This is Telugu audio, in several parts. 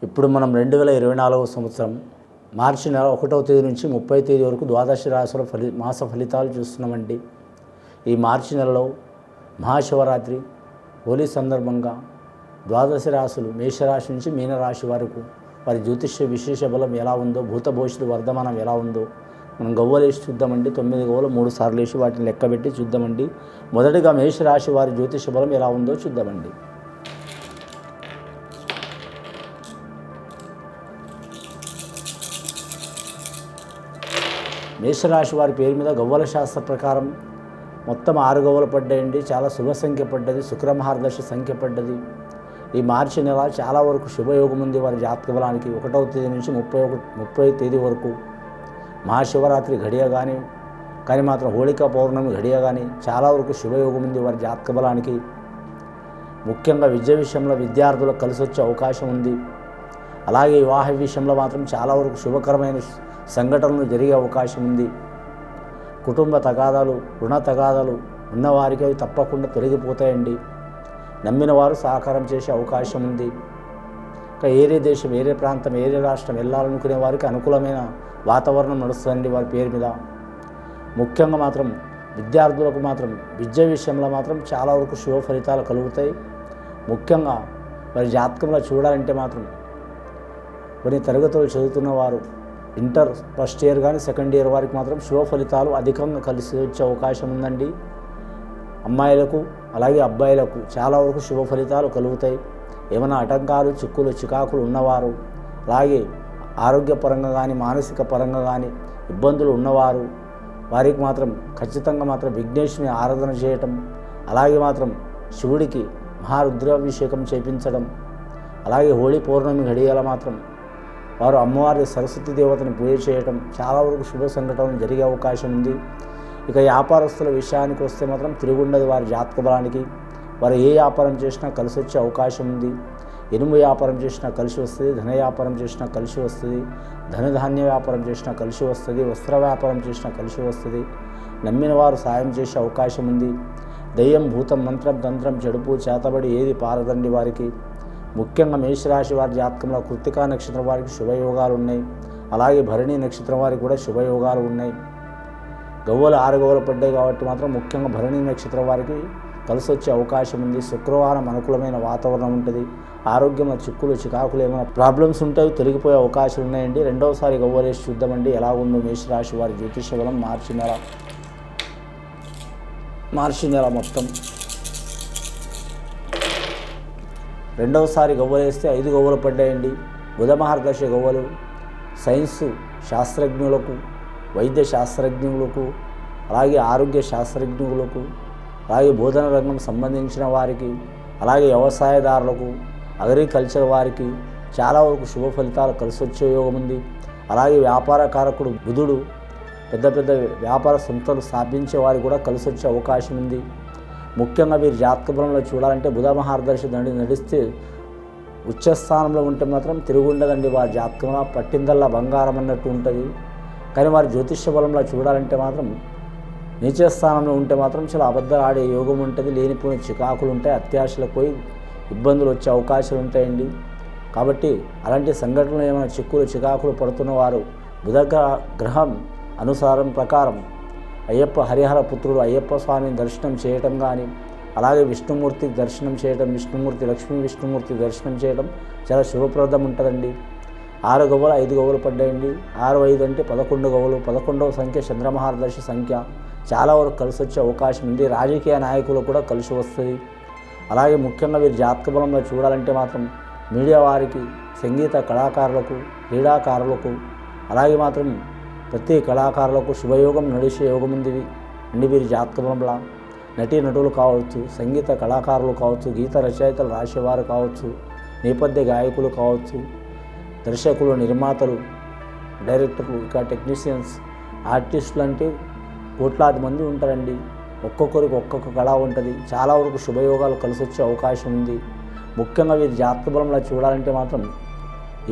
ఇప్పుడు మనం 2024 సంవత్సరం మార్చి నెల 1వ తేదీ నుంచి 30వ తేదీ వరకు ద్వాదశ రాశుల మాస ఫలితాలు చూస్తున్నామండి. ఈ మార్చి నెలలో మహాశివరాత్రి హోలీ సందర్భంగా ద్వాదశ రాశులు మేషరాశి నుంచి మీనరాశి వరకు వారి జ్యోతిష్య విశేష బలం ఎలా ఉందో, భూత భవిష్యత్తు వర్ధమానం ఎలా ఉందో మనం గవ్వలేసి చూద్దామండి. 9 గవ్వలు 3 సార్లు వేసి వాటిని లెక్కబెట్టి చూద్దామండి. మొదటిగా మేషరాశి వారి జ్యోతిష్య బలం ఎలా ఉందో చూద్దామండి. మేషరాశి వారి పేరు మీద గవ్వల శాస్త్ర ప్రకారం మొత్తం 6 గవ్వలు పడ్డాయండి. చాలా శుభ సంఖ్య పడ్డది, శుక్రమహారదర్శి సంఖ్య పడ్డది. ఈ మార్చి నెల చాలా వరకు శుభయోగం ఉంది వారి జాతక బలానికి. 1వ తేదీ నుంచి 30వ తేదీ వరకు మహాశివరాత్రి ఘడియ కానీ మాత్రం హోళికా పౌర్ణమి ఘడియ కానీ చాలా వరకు శుభయోగం ఉంది వారి జాతక బలానికి. ముఖ్యంగా విద్య విషయంలో విద్యార్థులకు కలిసి వచ్చే అవకాశం ఉంది. అలాగే వివాహ విషయంలో మాత్రం చాలా వరకు శుభకరమైన సంఘటనలు జరిగే అవకాశం ఉంది. కుటుంబ తగాదాలు, రుణ తగాదాలు ఉన్నవారికి అవి తప్పకుండా తొలగిపోతాయండి. నమ్మిన వారు సహకారం చేసే అవకాశం ఉంది. ఇంకా ఏరే దేశం, ఏరే ప్రాంతం, ఏరే రాష్ట్రం వెళ్ళాలనుకునే వారికి అనుకూలమైన వాతావరణం నడుస్తుందండి వారి పేరు మీద. ముఖ్యంగా మాత్రం విద్యార్థులకు మాత్రం విద్య విషయంలో మాత్రం చాలా వరకు శుభ ఫలితాలు కలుగుతాయి. ముఖ్యంగా వారి జాతకంలో చూడాలంటే మాత్రం కొన్ని తరగతులు చదువుతున్న వారు ఇంటర్ ఫస్ట్ ఇయర్ కానీ సెకండ్ ఇయర్ వారికి మాత్రం శుభ ఫలితాలు అధికంగా కలిసి వచ్చే అవకాశం ఉందండి. అమ్మాయిలకు అలాగే అబ్బాయిలకు చాలా వరకు శుభ ఫలితాలు కలుగుతాయి. ఏమైనా ఆటంకాలు, చిక్కులు, చికాకులు ఉన్నవారు, అలాగే ఆరోగ్యపరంగా కానీ మానసిక పరంగా కానీ ఇబ్బందులు ఉన్నవారు వారికి మాత్రం ఖచ్చితంగా మాత్రం విఘ్నేశ్వరుని ఆరాధన చేయటం, అలాగే మాత్రం శివుడికి మహారుద్రాభిషేకం చేయించడం, అలాగే హోళీ పౌర్ణమి ఘడియల మాత్రం వారు అమ్మవారి సరస్వతి దేవతని పూజ చేయటం చాలా వరకు శుభ సంఘటనలు జరిగే అవకాశం ఉంది. ఇక వ్యాపారస్తుల విషయానికి వస్తే మాత్రం తిరుగుండదు వారి జాతక బలానికి. వారు ఏ వ్యాపారం చేసినా కలిసి వచ్చే అవకాశం ఉంది. ఇనుము వ్యాపారం చేసినా కలిసి వస్తుంది, ధన వ్యాపారం చేసినా కలిసి వస్తుంది, ధనధాన్య వ్యాపారం చేసినా కలిసి వస్తుంది, వస్త్ర వ్యాపారం చేసినా కలిసి వస్తుంది. నమ్మిన వారు సాయం చేసే అవకాశం ఉంది. దయ్యం, భూతం, మంత్రం, తంత్రం, చెడుపు, చేతబడి ఏది పారదండి వారికి. ముఖ్యంగా మేషరాశి వారి జాతకంలో కృత్తికా నక్షత్రం వారికి శుభయోగాలు ఉన్నాయి. అలాగే భరణి నక్షత్రం వారికి కూడా శుభయోగాలు ఉన్నాయి. గవ్వలు 6 గవ్వలు పడ్డాయి కాబట్టి మాత్రం ముఖ్యంగా భరణి నక్షత్రం వారికి కలిసి వచ్చే అవకాశం ఉంది. శుక్రవారం అనుకూలమైన వాతావరణం ఉంటుంది. ఆరోగ్యంలో చిక్కులు, చికాకులు ఏమైనా ప్రాబ్లమ్స్ ఉంటాయి, తొలగిపోయే అవకాశాలు ఉన్నాయండి. రెండవసారి గవ్వలేసి చూద్దామండి ఎలా ఉందో మేషరాశి వారి జ్యోతిష్య బలం మార్చి నెల మొత్తం. రెండవసారి గవ్వలేస్తే 5 గవ్వలు పడ్డాయండి. బుధ మహర్దశ గవ్వలు సైన్సు శాస్త్రజ్ఞులకు, వైద్య శాస్త్రజ్ఞులకు, అలాగే ఆరోగ్య శాస్త్రజ్ఞులకు, అలాగే బోధన రంగం సంబంధించిన వారికి, అలాగే వ్యవసాయదారులకు, అగ్రికల్చర్ వారికి చాలా వరకు శుభ ఫలితాలు కలిసి వచ్చే యోగం ఉంది. అలాగే వ్యాపార కారకుడు బుధుడు పెద్ద పెద్ద వ్యాపార సంస్థలు స్థాపించే వారికి కూడా కలిసి వచ్చే అవకాశం ఉంది. ముఖ్యంగా వీరి జాతక బలంలో చూడాలంటే బుధ మహాదర్శి నడిస్తే ఉచ్చస్థానంలో ఉంటే మాత్రం తిరుగుండదండి. వారి జాతకంలో పట్టిందల్లా బంగారం అన్నట్టు ఉంటుంది. కానీ వారి జ్యోతిష్య బలంలో చూడాలంటే మాత్రం నీచస్థానంలో ఉంటే మాత్రం చాలా అబద్ధాలు ఆడే యోగం ఉంటుంది. లేనిపోయిన చికాకులు ఉంటాయి, అత్యాశలకు పోయి ఇబ్బందులు వచ్చే అవకాశాలు ఉంటాయండి. కాబట్టి అలాంటి సంఘటనలు ఏమైనా చిక్కులు, చికాకులు పడుతున్న వారు బుధ గ్రహం అనుసారం ప్రకారం అయ్యప్ప హరిహర పుత్రుడు అయ్యప్ప స్వామిని దర్శనం చేయటం కానీ, అలాగే విష్ణుమూర్తికి దర్శనం చేయటం, లక్ష్మీ విష్ణుమూర్తి దర్శనం చేయడం చాలా శుభప్రదం ఉంటుందండి. 6 గవ్వలు 5 గవ్వలు పడ్డాయండి. 6, 5 అంటే 11 గవ్వలు. 11వ సంఖ్య చంద్రమహారదర్శి సంఖ్య. చాలా వరకు కలిసి వచ్చే అవకాశం ఉంది. రాజకీయ నాయకులకు కూడా కలిసి వస్తుంది. అలాగే ముఖ్యంగా వీరి జాతక బలంలో చూడాలంటే మాత్రం మీడియా వారికి, సంగీత కళాకారులకు, క్రీడాకారులకు, అలాగే మాత్రం ప్రతి కళాకారులకు శుభయోగం నడిచే యోగం ఉంది అండి వీరి జాతక బలంలో. నటీ నటులు కావచ్చు, సంగీత కళాకారులు కావచ్చు, గీత రచయితలు రాసేవారు కావచ్చు, నేపథ్య గాయకులు కావచ్చు, దర్శకులు, నిర్మాతలు, డైరెక్టర్లు, ఇక టెక్నీషియన్స్, ఆర్టిస్టులు అంటే కోట్లాది మంది ఉంటారండి. ఒక్కొక్కరికి ఒక్కొక్క కళ ఉంటుంది. చాలా వరకు శుభయోగాలు కలిసి వచ్చే అవకాశం ఉంది. ముఖ్యంగా వీరి జాతక బలంలో చూడాలంటే మాత్రం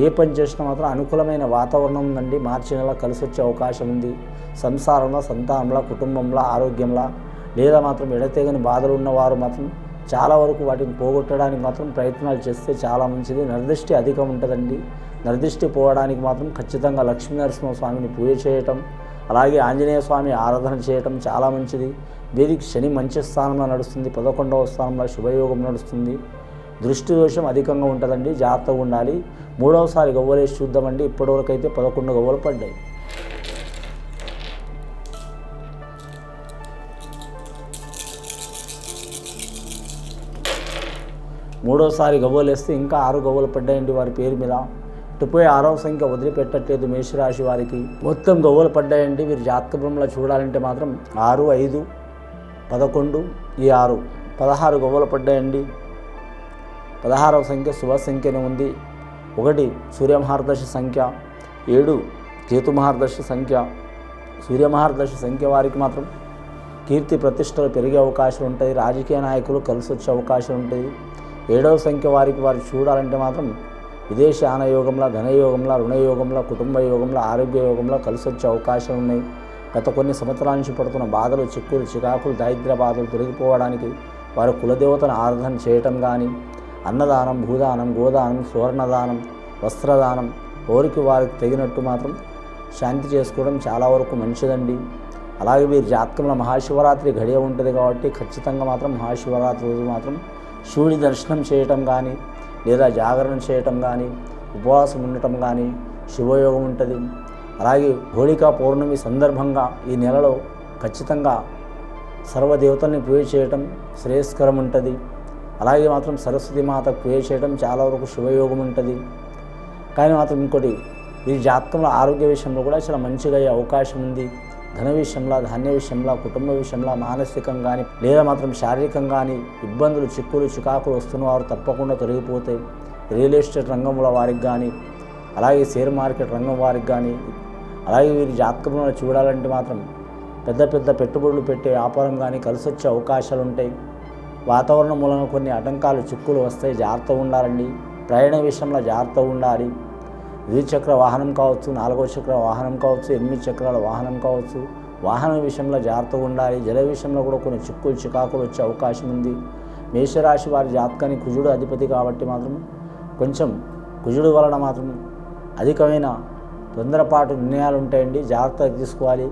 ఏ పని చేసినా మాత్రం అనుకూలమైన వాతావరణం ఉందండి. మార్చి నెల కలిసి వచ్చే అవకాశం ఉంది. సంసారంలో, సంతానంలో, కుటుంబంలో, ఆరోగ్యంలో లేదా మాత్రం ఎడతెగని బాధలు ఉన్నవారు మాత్రం చాలా వరకు వాటిని పోగొట్టడానికి మాత్రం ప్రయత్నాలు చేస్తే చాలా మంచిది. నరదృష్టి అధికం ఉంటుందండి. నరదృష్టి పోవడానికి మాత్రం ఖచ్చితంగా లక్ష్మీనరసింహస్వామిని పూజ చేయటం, అలాగే ఆంజనేయ స్వామి ఆరాధన చేయటం చాలా మంచిది. వీరికి శని మంచి స్థానంలో నడుస్తుంది, 11వ స్థానంలో శుభయోగం నడుస్తుంది. దృష్టి దోషం అధికంగా ఉంటుందండి, జాగ్రత్తగా ఉండాలి. మూడవసారి గవ్వలేసి చూద్దామండి. ఇప్పటివరకు అయితే 11 గవ్వలు పడ్డాయి. మూడోసారి గవ్వలు వేస్తే ఇంకా 6 గవ్వలు పడ్డాయండి వారి పేరు మీద. ఇటుపోయి 6వ సంఖ్య వదిలిపెట్టట్లేదు మేషరాశి వారికి. మొత్తం గవ్వలు పడ్డాయండి. వీరి జాతక బృంలో చూడాలంటే మాత్రం 6, 5, 11, ఈ 6, 16 గవ్వలు పడ్డాయండి. 16వ సంఖ్య శుభ సంఖ్యనే ఉంది. 1 సూర్యమహారదశ సంఖ్య, 7 కేతు మహారదశ సంఖ్య. సూర్యమహారదశ సంఖ్య వారికి మాత్రం కీర్తి ప్రతిష్టలు పెరిగే అవకాశం ఉంటుంది. రాజకీయ నాయకులు కలిసి వచ్చే అవకాశం ఉంటుంది. 7వ సంఖ్య వారికి చూడాలంటే మాత్రం విదేశాన యోగంలో, ధనయోగంలో, రుణయోగంలో, కుటుంబ యోగంలో, ఆరోగ్య యోగంలో కలిసి వచ్చే అవకాశం ఉన్నాయి. గత కొన్ని సంవత్సరాల నుంచి పడుతున్న బాధలు, చిక్కులు, చికాకులు, దారిద్ర్య బాధలు తొలగిపోవడానికి వారి కులదేవతను ఆరాధన చేయటం కానీ, అన్నదానం, భూదానం, గోదానం, సువర్ణదానం, వస్త్రదానం, వారికి తగినట్టు మాత్రం శాంతి చేసుకోవడం చాలా వరకు మంచిదండి. అలాగే వీరి జాతకంలో మహాశివరాత్రి గడియ ఉంటుంది కాబట్టి ఖచ్చితంగా మాత్రం మహాశివరాత్రి రోజు మాత్రం శివుడి దర్శనం చేయటం కానీ, లేదా జాగరణ చేయటం కానీ, ఉపవాసం ఉండటం కానీ శుభయోగం ఉంటుంది. అలాగే హోళికా పౌర్ణమి సందర్భంగా ఈ నెలలో ఖచ్చితంగా సర్వదేవతల్ని పూజ చేయటం శ్రేయస్కరం ఉంటుంది. అలాగే మాత్రం సరస్వతి మాత పూజ చేయడం చాలా వరకు శుభయోగం ఉంటుంది. కానీ మాత్రం ఇంకోటి, ఈ జాతకంలో ఆరోగ్య విషయంలో కూడా చాలా మంచిగా అయ్యే అవకాశం ఉంది. ధన విషయంలో, ధాన్య విషయంలో, కుటుంబ విషయంలో, మానసికంగా కానీ లేదా మాత్రం శారీరకంగా కానీ ఇబ్బందులు, చిక్కులు, చికాకులు వస్తున్న వారు తప్పకుండా తొలగిపోతాయి. రియల్ ఎస్టేట్ రంగంలో వారికి కానీ, అలాగే షేర్ మార్కెట్ రంగం వారికి కానీ, అలాగే వీరి జాతకంలో చూడాలంటే మాత్రం పెద్ద పెద్ద పెట్టుబడులు పెట్టే వ్యాపారం కానీ కలిసి వచ్చే అవకాశాలు ఉంటాయి. వాతావరణం మూలంగా కొన్ని ఆటంకాలు, చిక్కులు వస్తాయి. జాగ్రత్తగా ఉండాలండి. ప్రయాణ విషయంలో జాగ్రత్తగా ఉండాలి. ద్విచక్ర వాహనం కావచ్చు, 4వ చక్ర వాహనం కావచ్చు, 8 చక్రాల వాహనం కావచ్చు, వాహనం విషయంలో జాగ్రత్తగా ఉండాలి. జల విషయంలో కూడా కొన్ని చిక్కులు, చికాకులు వచ్చే అవకాశం ఉంది. మేషరాశి వారి జాతకానికి కుజుడు అధిపతి కాబట్టి మాత్రం కొంచెం కుజుడు వలన మాత్రం అధికమైన తొందరపాటు నిర్ణయాలు ఉంటాయండి, జాగ్రత్త తీసుకోవాలి.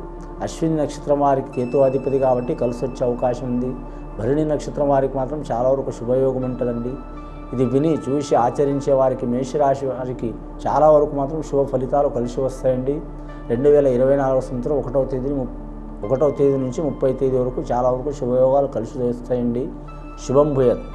అశ్విని నక్షత్రం వారికి కేతు అధిపతి కాబట్టి కలిసి వచ్చే అవకాశం ఉంది. భరణి నక్షత్రం వారికి మాత్రం చాలా వరకు శుభయోగం ఉంటుందండి. ఇది విని చూసి ఆచరించే వారికి, మేషరాశి వారికి చాలా వరకు మాత్రం శుభ ఫలితాలు కలిసి వస్తాయండి. 2024 సంవత్సరం 1వ తేదీ నుంచి 30వ తేదీ వరకు చాలా వరకు శుభయోగాలు కలిసి వస్తాయండి. శుభం భూయత్.